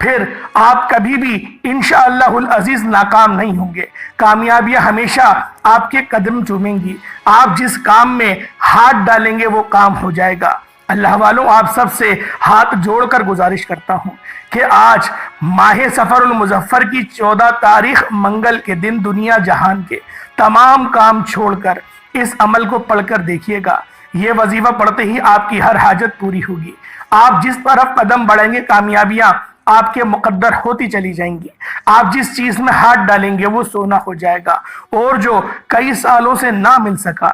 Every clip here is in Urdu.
پھر آپ کبھی بھی انشاءاللہ العزیز ناکام نہیں ہوں گے۔ کامیابیاں ہمیشہ آپ کے قدم چومیں گی۔ آپ جس کام میں ہاتھ ڈالیں گے وہ کام ہو جائے گا۔ اللہ والوں، آپ سب سے ہاتھ جوڑ کر گزارش کرتا ہوں کہ آج ماہ سفر المظفر کی 14 تاریخ منگل کے دن دنیا جہان کے تمام کام چھوڑ کر اس عمل کو پڑھ کر دیکھیے گا۔ یہ وظیفہ پڑھتے ہی آپ کی ہر حاجت پوری ہوگی۔ آپ جس طرف قدم بڑھیں گے کامیابیاں آپ کے مقدر ہوتی چلی جائیں گی۔ آپ جس چیز میں ہاتھ ڈالیں گے وہ سونا ہو جائے گا، اور جو کئی سالوں سے نہ مل سکا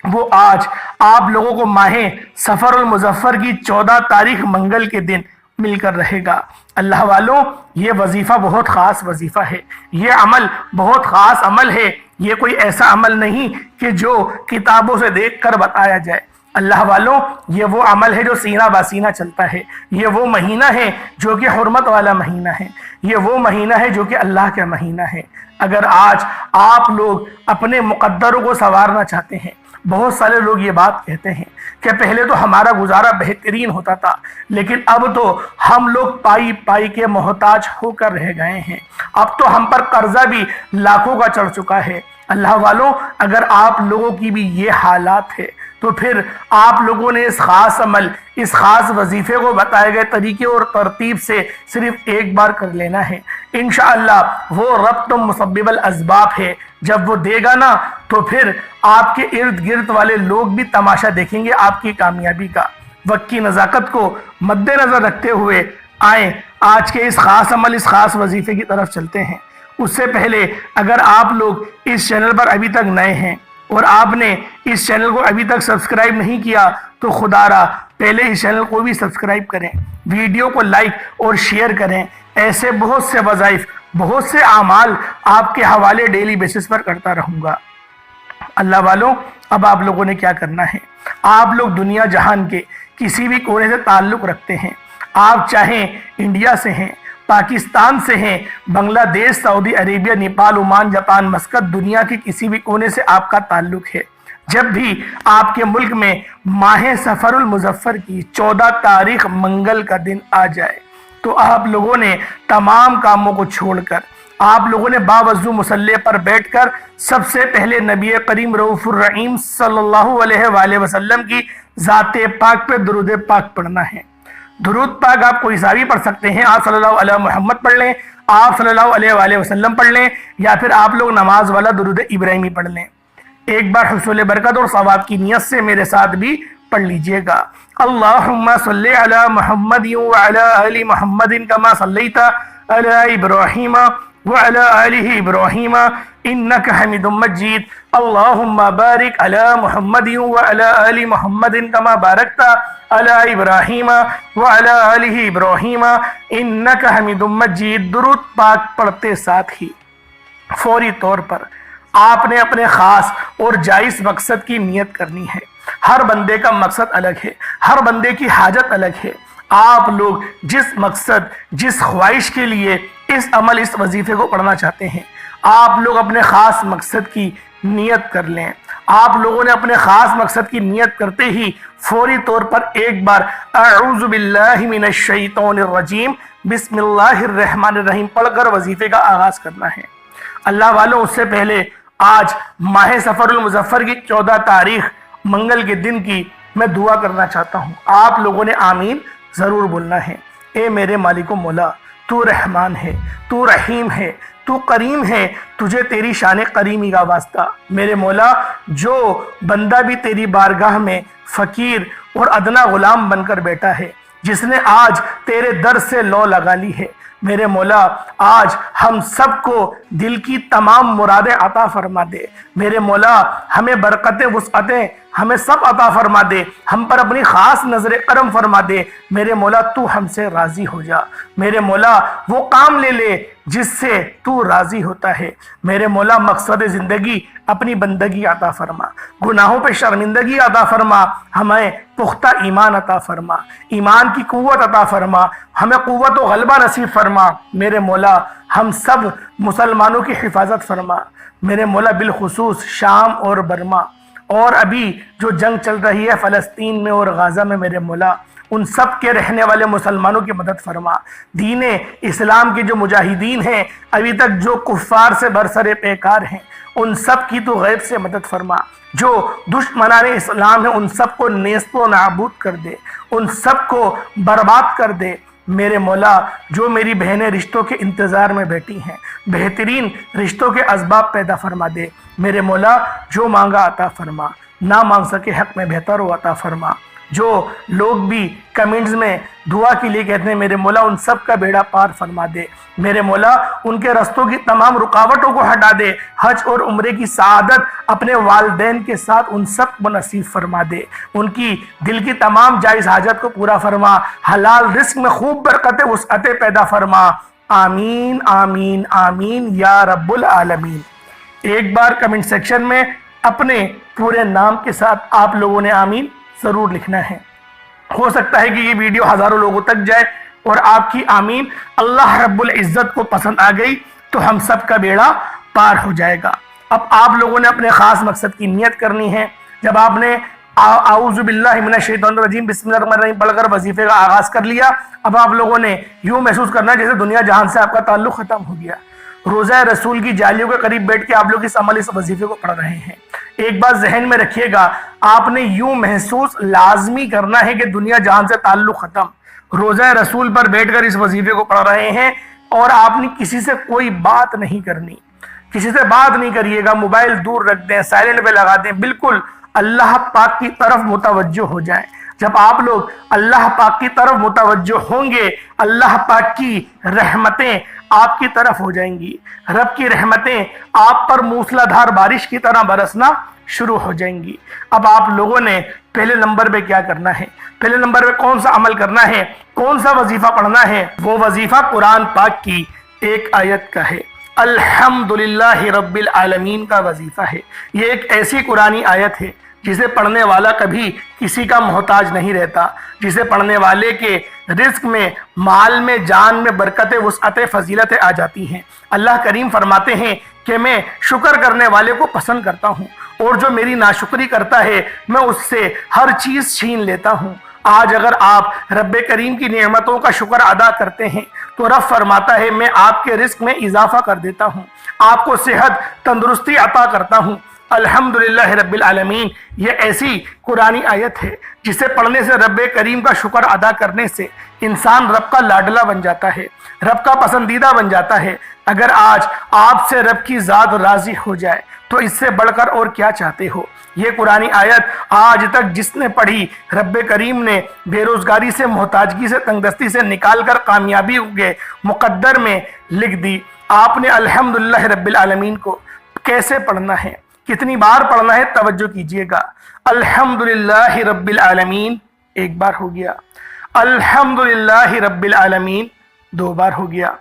وہ آج آپ لوگوں کو ماہ سفر المظفر کی 14 تاریخ منگل کے دن مل کر رہے گا۔ اللہ والوں، یہ وظیفہ بہت خاص وظیفہ ہے، یہ عمل بہت خاص عمل ہے۔ یہ کوئی ایسا عمل نہیں کہ جو کتابوں سے دیکھ کر بتایا جائے۔ اللہ والوں، یہ وہ عمل ہے جو سینہ باسینہ چلتا ہے۔ یہ وہ مہینہ ہے جو کہ حرمت والا مہینہ ہے۔ یہ وہ مہینہ ہے جو کہ اللہ کا مہینہ ہے۔ اگر آج آپ لوگ اپنے مقدروں کو سنوارنا چاہتے ہیں، بہت سارے لوگ یہ بات کہتے ہیں کہ پہلے تو ہمارا گزارا بہترین ہوتا تھا، لیکن اب تو ہم لوگ پائی پائی کے محتاج ہو کر رہ گئے ہیں، اب تو ہم پر قرضہ بھی لاکھوں کا چڑھ چکا ہے۔ اللہ والوں، اگر آپ لوگوں کی بھی یہ حالات ہے تو پھر آپ لوگوں نے اس خاص عمل، اس خاص وظیفے کو بتائے گئے طریقے اور ترتیب سے صرف ایک بار کر لینا ہے۔ انشاءاللہ وہ رب تو مسبب الاسباب ہے، جب وہ دے گا نا تو پھر آپ کے ارد گرد والے لوگ بھی تماشا دیکھیں گے آپ کی کامیابی کا۔ وقت کی نزاکت کو مد نظر رکھتے ہوئے آئیں آج کے اس خاص عمل، اس خاص وظیفے کی طرف چلتے ہیں۔ اس سے پہلے اگر آپ لوگ اس چینل پر ابھی تک نئے ہیں اور آپ نے اس چینل کو ابھی تک سبسکرائب نہیں کیا تو خدا را پہلے اس چینل کو بھی سبسکرائب کریں، ویڈیو کو لائک اور شیئر کریں۔ ایسے بہت سے وظائف، بہت سے اعمال آپ کے حوالے ڈیلی بیسس پر کرتا رہوں گا۔ اللہ والوں، اب آپ لوگوں نے کیا کرنا ہے؟ آپ لوگ دنیا جہان کے کسی بھی کونے سے تعلق رکھتے ہیں، آپ چاہیں انڈیا سے ہیں، پاکستان سے ہیں، Bangladesh, Saudi Arabia, Nepal, Oman, Japan, Muscat, دنیا کے کسی بھی کونے سے آپ کا تعلق ہے، جب بھی آپ کے ملک میں ماہ سفر المظفر کی 14 تاریخ منگل کا دن آ جائے تو آپ لوگوں نے تمام کاموں کو چھوڑ کر، آپ لوگوں نے باوضو مصلی پر بیٹھ کر سب سے پہلے نبی کریم رؤوف الرحیم صلی اللہ علیہ وآلہ وسلم کی ذات پاک پہ درود پاک پڑھنا ہے۔ درود پاک آپ کوئی سا بھی پڑھ سکتے ہیں، آپ صلی اللہ علیہ محمد پڑھ لیں، آپ صلی اللہ علیہ وآلہ وسلم پڑھ لیں، یا پھر آپ لوگ نماز والا درود ابراہیمی پڑھ لیں۔ ایک بار حصول برکت اور ثواب کی نیت سے میرے ساتھ بھی پڑھ لیجئے گا۔ اللہم صلی علی محمد وعلی آل محمد کما صلیت علی ابراہیم وعلی آل ابراہیم انک حمید مجید۔ اللہم بارک علی محمد وعلی آل محمد کما بارکت علی ابراہیم وعلی آل ابراہیم انک حمید مجید۔ درود پاک پڑھتے ساتھ ہی فوری طور پر آپ نے اپنے خاص اور جائز مقصد کی نیت کرنی ہے۔ ہر بندے کا مقصد الگ ہے، ہر بندے کی حاجت الگ ہے۔ آپ لوگ جس مقصد، جس خواہش کے لیے اس عمل، اس وظیفے کو پڑھنا چاہتے ہیں، آپ لوگ اپنے خاص مقصد کی نیت کر لیں۔ آپ لوگوں نے اپنے خاص مقصد کی نیت کرتے ہی فوری طور پر ایک بار اعوذ باللہ من الشیطان الرجیم بسم اللہ الرحمن الرحیم پڑھ کر وظیفے کا آغاز کرنا ہے۔ اللہ والوں، اس سے پہلے آج ماہ سفر المظفر کی 14 تاریخ منگل کے دن کی میں دعا کرنا چاہتا ہوں۔ آپ لوگوں نے آمین ضرور بولنا ہے۔ اے میرے مالک و مولا، تو رحمان ہے، تو رحیم ہے، تو کریم ہے، تجھے تیری شان کریمی کا واسطہ۔ میرے مولا، جو بندہ بھی تیری بارگاہ میں فقیر اور ادنا غلام بن کر بیٹھا ہے، جس نے آج تیرے در سے لو لگا لی ہے، میرے مولا آج ہم سب کو دل کی تمام مرادیں عطا فرما دے۔ میرے مولا ہمیں برکتیں، وسعتیں ہمیں سب عطا فرما دے، ہم پر اپنی خاص نظر کرم فرما دے۔ میرے مولا تو ہم سے راضی ہو جا۔ میرے مولا وہ کام لے لے جس سے تو راضی ہوتا ہے۔ میرے مولا مقصد زندگی اپنی بندگی عطا فرما، گناہوں پہ شرمندگی عطا فرما، ہمیں پختہ ایمان عطا فرما، ایمان کی قوت عطا فرما، ہمیں قوت و غلبہ نصیب فرما۔ میرے مولا ہم سب مسلمانوں کی حفاظت فرما۔ میرے مولا بالخصوص شام اور برما اور ابھی جو جنگ چل رہی ہے فلسطین میں اور غزہ میں، میرے مولا ان سب کے رہنے والے مسلمانوں کی مدد فرما۔ دین اسلام کے جو مجاہدین ہیں، ابھی تک جو کفار سے برسر پیکار ہیں، ان سب کی تو غیب سے مدد فرما۔ جو دشمنان اسلام ہیں ان سب کو نیست و نابود کر دے، ان سب کو برباد کر دے۔ میرے مولا، جو میری بہنیں رشتوں کے انتظار میں بیٹھی ہیں، بہترین رشتوں کے اسباب پیدا فرما دے۔ میرے مولا، جو مانگا عطا فرما، نہ مانگ سکے حق میں بہتر ہو عطا فرما۔ جو لوگ بھی کمنٹس میں دعا کے لیے کہتے ہیں، میرے مولا ان سب کا بیڑا پار فرما دے۔ میرے مولا، ان کے رستوں کی تمام رکاوٹوں کو ہٹا دے۔ حج اور عمرے کی سعادت اپنے والدین کے ساتھ ان سب کو نصیب فرما دے۔ ان کی دل کی تمام جائز حاجت کو پورا فرما۔ حلال رزق میں خوب برکت وسعت پیدا فرما۔ آمین آمین آمین یا رب العالمین۔ ایک بار کمنٹ سیکشن میں اپنے پورے نام کے ساتھ آپ لوگوں نے آمین ضرور لکھنا ہے۔ ہو سکتا ہے کہ یہ ویڈیو ہزاروں لوگوں تک جائے اور آپ کی آمین اللہ رب العزت کو پسند آ گئی تو ہم سب کا بیڑا پار ہو جائے گا۔ اب آپ لوگوں نے اپنے خاص مقصد کی نیت کرنی ہے۔ جب آپ نے اعوذ باللہ من الشیطان الرجیم بسم اللہ الرحمن الرحیم پڑھ کر وظیفے کا آغاز کر لیا، اب آپ لوگوں نے یوں محسوس کرنا ہے جیسے دنیا جہان سے آپ کا تعلق ختم ہو گیا۔ روزہ رسول کی جالیوں کے قریب بیٹھ کے آپ لوگ اس وظیفے کو پڑھ رہے ہیں۔ ایک بات ذہن میں رکھیے گا، آپ نے یوں محسوس لازمی کرنا ہے کہ دنیا جہان سے تعلق ختم۔ روزہ رسول پر بیٹھ کر اس وظیفے کو پڑھ رہے ہیں اور آپ نے کسی سے کوئی بات نہیں کرنی، کسی سے بات نہیں کریے گا، موبائل دور رکھ دیں، سائلنٹ پہ لگا دیں، بالکل اللہ پاک کی طرف متوجہ ہو جائیں۔ جب آپ لوگ اللہ پاک کی طرف متوجہ ہوں گے، اللہ پاک کی رحمتیں آپ کی طرف ہو جائیں گی۔ رب کی رحمتیں آپ پر موسلا دھار بارش کی طرح برسنا شروع ہو جائیں گی۔ اب آپ لوگوں نے پہلے نمبر پہ کیا کرنا ہے؟ پہلے نمبر پہ کون سا عمل کرنا ہے؟ کون سا وظیفہ پڑھنا ہے؟ وہ وظیفہ قرآن پاک کی ایک آیت کا ہے، الحمدللہ رب العالمین کا وظیفہ ہے۔ یہ ایک ایسی قرآنی آیت ہے جسے پڑھنے والا کبھی کسی کا محتاج نہیں رہتا، جسے پڑھنے والے کے رزق میں، مال میں، جان میں برکت وسعت فضیلتیں آ جاتی ہیں۔ اللہ کریم فرماتے ہیں کہ میں شکر کرنے والے کو پسند کرتا ہوں اور جو میری ناشکری کرتا ہے میں اس سے ہر چیز چھین لیتا ہوں۔ آج اگر آپ رب کریم کی نعمتوں کا شکر ادا کرتے ہیں تو رب فرماتا ہے میں آپ کے رزق میں اضافہ کر دیتا ہوں، آپ کو صحت تندرستی عطا کرتا ہوں۔ الحمدللہ رب العالمین یہ ایسی قرآنی آیت ہے جسے پڑھنے سے، رب کریم کا شکر ادا کرنے سے انسان رب کا لاڈلا بن جاتا ہے، رب کا پسندیدہ بن جاتا ہے۔ اگر آج آپ سے رب کی ذات راضی ہو جائے تو اس سے بڑھ کر اور کیا چاہتے ہو؟ یہ قرآنی آیت آج تک جس نے پڑھی، رب کریم نے بے روزگاری سے، محتاجگی سے، تنگدستی سے نکال کر کامیابی کے مقدر میں لکھ دی۔ آپ نے الحمدللہ رب العالمین کو کیسے پڑھنا ہے، کتنی بار پڑھنا ہے، توجہ کیجئے گا۔ الحمدللہ رب العالمین ایک بار ہو گیا، الحمدللہ رب العالمین دو بار ہو گیا،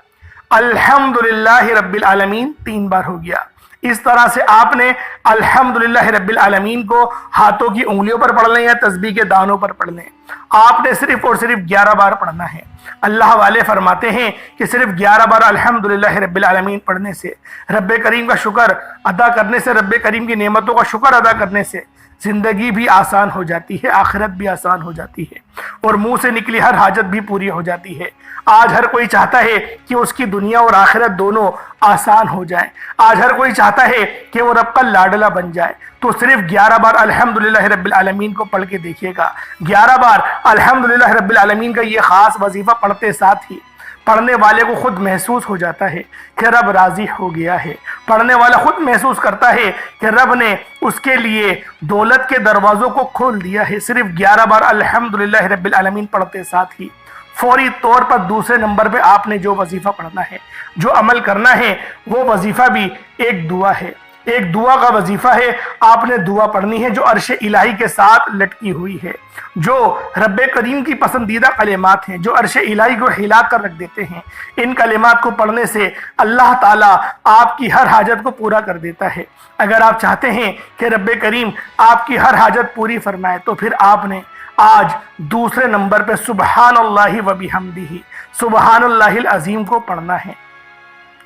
الحمدللہ رب العالمین تین بار ہو گیا۔ اس طرح سے آپ نے الحمدللہ رب العالمین کو ہاتھوں کی انگلیوں پر پڑھ لیں یا تسبیح کے دانوں پر پڑھ لیں، آپ نے صرف اور صرف 11 بار پڑھنا ہے۔ اللہ والے فرماتے ہیں کہ صرف 11 بار الحمدللہ رب العالمین پڑھنے سے، رب کریم کا شکر ادا کرنے سے، رب کریم کی نعمتوں کا شکر ادا کرنے سے زندگی بھی آسان ہو جاتی ہے، آخرت بھی آسان ہو جاتی ہے اور منہ سے نکلی ہر حاجت بھی پوری ہو جاتی ہے۔ آج ہر کوئی چاہتا ہے کہ اس کی دنیا اور آخرت دونوں آسان ہو جائیں۔ آج ہر کوئی چاہتا ہے کہ وہ رب کا لاڈلا بن جائے۔ تو صرف 11 بار الحمدللہ رب العالمین کو پڑھ کے دیکھیے گا۔ 11 بار الحمدللہ رب العالمین کا یہ خاص وظیفہ پڑھتے ساتھ ہی پڑھنے والے کو خود محسوس ہو جاتا ہے کہ رب راضی ہو گیا ہے۔ پڑھنے والا خود محسوس کرتا ہے کہ رب نے اس کے لیے دولت کے دروازوں کو کھول دیا ہے۔ صرف 11 بار الحمدللہ رب العالمین پڑھتے ساتھ ہی فوری طور پر دوسرے نمبر پہ آپ نے جو وظیفہ پڑھنا ہے، جو عمل کرنا ہے، وہ وظیفہ بھی ایک دعا ہے، ایک دعا کا وظیفہ ہے۔ آپ نے دعا پڑھنی ہے جو عرش الہی کے ساتھ لٹکی ہوئی ہے، جو رب کریم کی پسندیدہ کلمات ہیں، جو عرش الہی کو ہلا کر رکھ دیتے ہیں۔ ان کلمات کو پڑھنے سے اللہ تعالیٰ آپ کی ہر حاجت کو پورا کر دیتا ہے۔ اگر آپ چاہتے ہیں کہ رب کریم آپ کی ہر حاجت پوری فرمائے تو پھر آپ نے آج دوسرے نمبر پہ سبحان اللہ و بحمدہ، سبحان اللہ العظیم کو پڑھنا ہے۔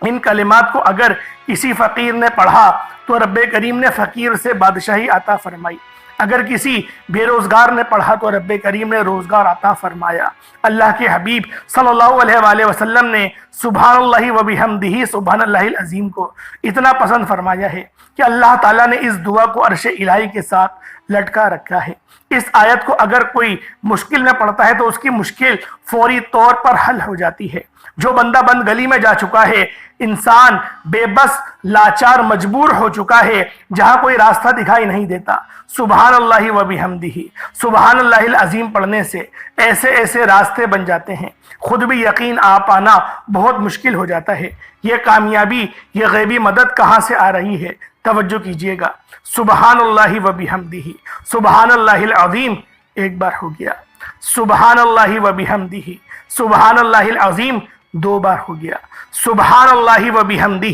ان کلمات کو اگر کسی فقیر نے پڑھا تو رب کریم نے فقیر سے بادشاہی عطا فرمائی۔ اگر کسی بے روزگار نے پڑھا تو رب کریم نے روزگار عطا فرمایا۔ اللہ کے حبیب صلی اللہ علیہ وآلہ وسلم نے سبحان اللہ و بحمدہ سبحان اللہ العظیم کو اتنا پسند فرمایا ہے کہ اللہ تعالیٰ نے اس دعا کو عرش الہی کے ساتھ لٹکا رکھا ہے۔ اس آیت کو اگر کوئی مشکل میں پڑھتا ہے تو اس کی مشکل فوری طور پر حل ہو جاتی ہے۔ جو بندہ بند گلی میں جا چکا ہے، انسان بے بس لاچار مجبور ہو چکا ہے، جہاں کوئی راستہ دکھائی نہیں دیتا، سبحان اللہ و بحمدہ سبحان اللہ العظیم پڑھنے سے ایسے ایسے راستے بن جاتے ہیں، خود بھی یقین آ پانا بہت مشکل ہو جاتا ہے۔ یہ کامیابی، یہ غیبی مدد کہاں سے آ رہی ہے؟ توجہ کیجئے گا۔ سبحان اللہ و بحمدہ سبحان اللہ العظیم ایک بار ہو گیا، سبحان اللہ و بحمدہ سبحان اللہ العظیم 2 بار ہو گیا، سبحان اللہ و بحمدہ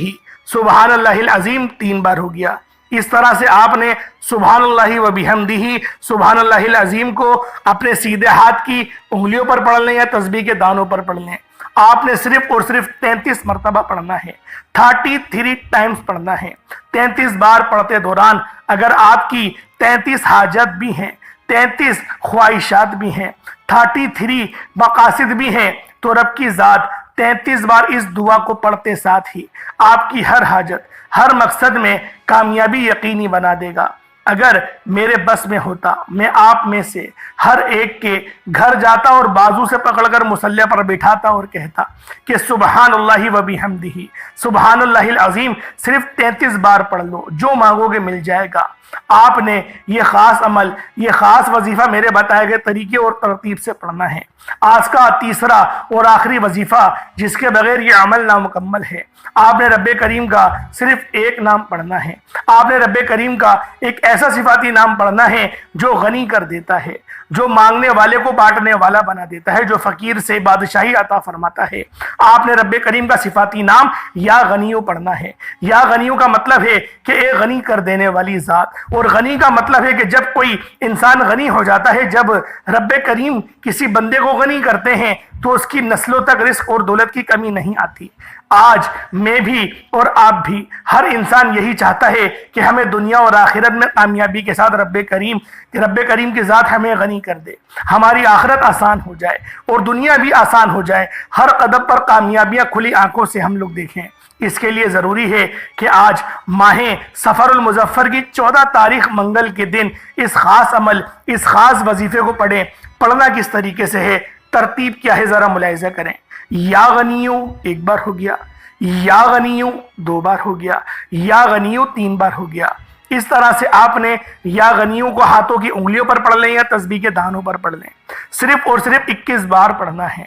سبحان اللہ العظیم 3 بار ہو گیا۔ اس طرح سے آپ نے سبحان اللہ و بحمدہ سبحان اللہ العظیم کو اپنے سیدھے ہاتھ کی انگلیوں پر پڑھ لیں یا تسبیح کے دانوں پر پڑھ لیں۔ آپ نے صرف اور صرف 33 مرتبہ پڑھنا ہے، 33 ٹائمز پڑھنا ہے۔ 33 بار پڑھتے دوران اگر آپ کی 33 حاجت بھی ہیں، 33 خواہشات بھی ہیں، 33 مقاصد بھی ہیں، تو رب کی ذات 33 بار اس دعا کو پڑھتے ساتھ ہی آپ کی ہر حاجت، ہر مقصد میں کامیابی یقینی بنا دے گا۔ اگر میرے بس میں ہوتا، میں آپ میں سے ہر ایک کے گھر جاتا اور بازو سے پکڑ کر مصلی پر بٹھاتا اور کہتا کہ سبحان اللہ و بحمدہ سبحان اللہ العظیم صرف 33 بار پڑھ لو، جو مانگو گے مل جائے گا۔ آپ نے یہ خاص عمل، یہ خاص وظیفہ میرے بتائے گئے طریقے اور ترتیب سے پڑھنا ہے۔ آج کا تیسرا اور آخری وظیفہ جس کے بغیر یہ عمل نامکمل ہے، آپ نے رب کریم کا صرف ایک نام پڑھنا ہے۔ آپ نے رب کریم کا ایک ایسا صفاتی نام پڑھنا ہے جو غنی کر دیتا ہے، جو مانگنے والے کو بانٹنے والا بنا دیتا ہے، جو فقیر سے بادشاہی عطا فرماتا ہے۔ آپ نے رب کریم کا صفاتی نام یا غنیو پڑھنا ہے۔ یا غنیو کا مطلب ہے کہ ایک غنی کر دینے والی ذات، اور غنی کا مطلب ہے کہ جب کوئی انسان غنی ہو جاتا ہے، جب رب کریم کسی بندے کو غنی کرتے ہیں تو اس کی نسلوں تک رزق اور دولت کی کمی نہیں آتی۔ آج میں بھی اور آپ بھی، ہر انسان یہی چاہتا ہے کہ ہمیں دنیا اور آخرت میں کامیابی کے ساتھ رب کریم کی ذات ہمیں غنی کر دے، ہماری آخرت آسان ہو جائے اور دنیا بھی آسان ہو جائے، ہر قدم پر کامیابیاں کھلی آنکھوں سے ہم لوگ دیکھیں۔ اس کے لیے ضروری ہے کہ آج ماہ سفر المظفر کی 14 تاریخ منگل کے دن اس خاص عمل، اس خاص وظیفے کو پڑھیں۔ پڑھنا کس طریقے سے ہے، ترتیب کیا ہے، ذرا ملاحظہ کریں۔ یا غنیو 1 بار ہو گیا، یا غنیو 2 بار ہو گیا، یا غنیو 3 بار ہو گیا۔ اس طرح سے آپ نے یا غنیو کو ہاتھوں کی انگلیوں پر پڑھ لیں یا تسبیح کے دانوں پر پڑھ لیں۔ صرف اور صرف 21 بار پڑھنا ہے،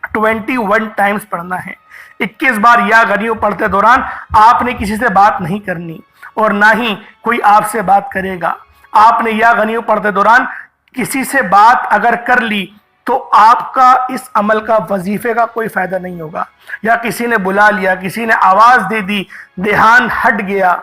21 ٹائمز پڑھنا ہے۔ 21 بار یا غنیو پڑھتے دوران آپ نے کسی سے بات نہیں کرنی اور نہ ہی کوئی آپ سے بات کرے گا۔ آپ نے یا غنیو پڑھتے دوران کسی سے بات اگر کر لی تو آپ کا اس عمل کا، وظیفے کا کوئی فائدہ نہیں ہوگا۔ یا کسی نے بلا لیا، کسی نے آواز دے دی، دھیان ہٹ گیا،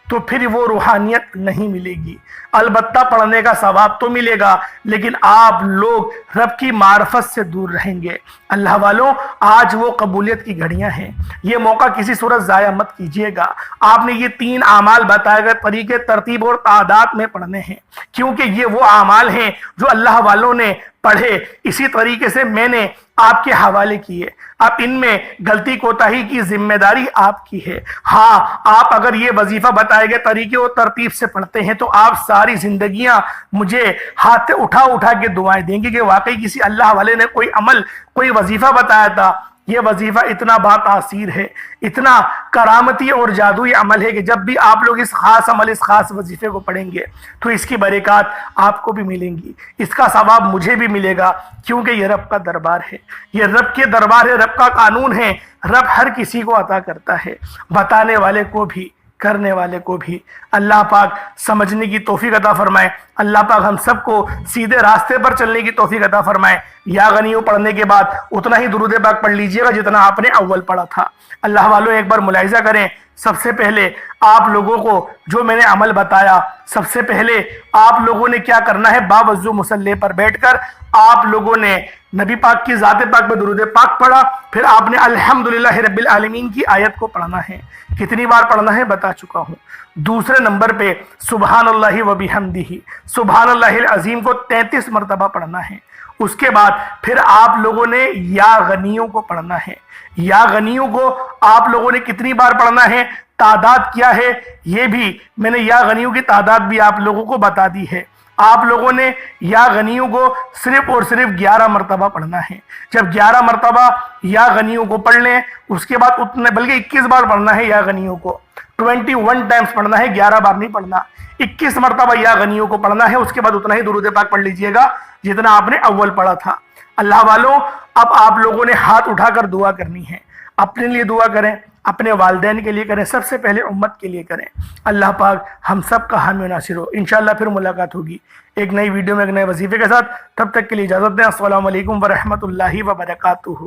تو پھر وہ روحانیت نہیں ملے گی۔ البتہ پڑھنے کا ثواب تو ملے گا، لیکن آپ لوگ رب کی معرفت سے دور رہیں گے۔ اللہ والوں، آج وہ قبولیت کی گھڑیاں ہیں، یہ موقع کسی صورت ضائع مت کیجیے گا۔ آپ نے یہ 3 اعمال بتائے گئے طریقے، ترتیب اور تعداد میں پڑھنے ہیں، کیونکہ یہ وہ اعمال ہیں جو اللہ والوں نے پڑھے، اسی طریقے سے میں نے آپ کے حوالے کیے۔ اب ان میں غلطی کوتاہی کی ذمہ داری آپ کی ہے۔ ہاں، آپ اگر یہ وظیفہ بتائے گئے طریقے اور ترتیب سے پڑھتے ہیں تو آپ ساری زندگیاں مجھے ہاتھ اٹھا اٹھا کے دعائیں دیں گے کہ واقعی کسی اللہ والے نے کوئی عمل، کوئی وظیفہ بتایا تھا۔ یہ وظیفہ اتنا باتاثیر ہے، اتنا کرامتی اور جادوئی عمل ہے کہ جب بھی آپ لوگ اس خاص عمل، اس خاص وظیفے کو پڑھیں گے تو اس کی برکات آپ کو بھی ملیں گی، اس کا ثواب مجھے بھی ملے گا، کیونکہ یہ رب کا دربار ہے، یہ رب کے دربار ہے، رب کا قانون ہے۔ رب ہر کسی کو عطا کرتا ہے، بتانے والے کو بھی، کرنے والے کو بھی۔ اللہ پاک سمجھنے کی توفیق عطا فرمائے۔ اللہ پاک ہم سب کو سیدھے راستے پر چلنے کی توفیق عطا فرمائے۔ یا غنیو پڑھنے کے بعد اتنا ہی درود پاک پڑھ لیجئے گا جتنا آپ نے اول پڑھا تھا۔ اللہ والوں، ایک بار ملاحظہ کریں، سب سے پہلے آپ لوگوں کو جو میں نے عمل بتایا، سب سے پہلے آپ لوگوں نے کیا کرنا ہے، باوضو مصلی پر بیٹھ کر آپ لوگوں نے نبی پاک کی ذات پاک پہ درود پاک پڑھا، پھر آپ نے الحمدللہ رب العالمین کی آیت کو پڑھنا ہے۔ کتنی بار پڑھنا ہے بتا چکا ہوں۔ دوسرے نمبر پہ سبحان اللہ و بحمدہ، سبحان اللہ العظیم کو 33 مرتبہ پڑھنا ہے۔ اس کے بعد پھر آپ لوگوں نے یا غنیوں کو پڑھنا ہے۔ یا غنیوں کو آپ لوگوں نے کتنی بار پڑھنا ہے، تعداد کیا ہے، یہ بھی میں نے یا غنیوں کی تعداد بھی آپ لوگوں کو بتا دی ہے۔ آپ لوگوں نے یا غنیوں کو صرف اور صرف 11 مرتبہ پڑھنا ہے۔ جب 11 مرتبہ یا غنیوں کو پڑھ لیں، اس کے بعد اتنے بلکہ 21 بار پڑھنا ہے یا غنیوں کو، 21 ٹائمز پڑھنا ہے، 11 بار نہیں پڑھنا۔ 21 مرتبہ یا غنیوں کو پڑھنا ہے، اس کے بعد اتنا ہی درود پاک پڑھ لیجئے گا جتنا آپ نے اول پڑھا تھا۔ اللہ والوں، اب آپ لوگوں نے ہاتھ اٹھا کر دعا کرنی ہے۔ اپنے لیے دعا کریں، اپنے والدین کے لیے کریں، سب سے پہلے امت کے لیے کریں۔ اللہ پاک ہم سب کا حامی و ناصر ہو۔ انشاءاللہ پھر ملاقات ہوگی ایک نئی ویڈیو میں ایک نئے وظیفے کے ساتھ۔ تب تک کے لیے اجازت دیں۔ السلام علیکم ورحمۃ اللہ وبرکاتہ۔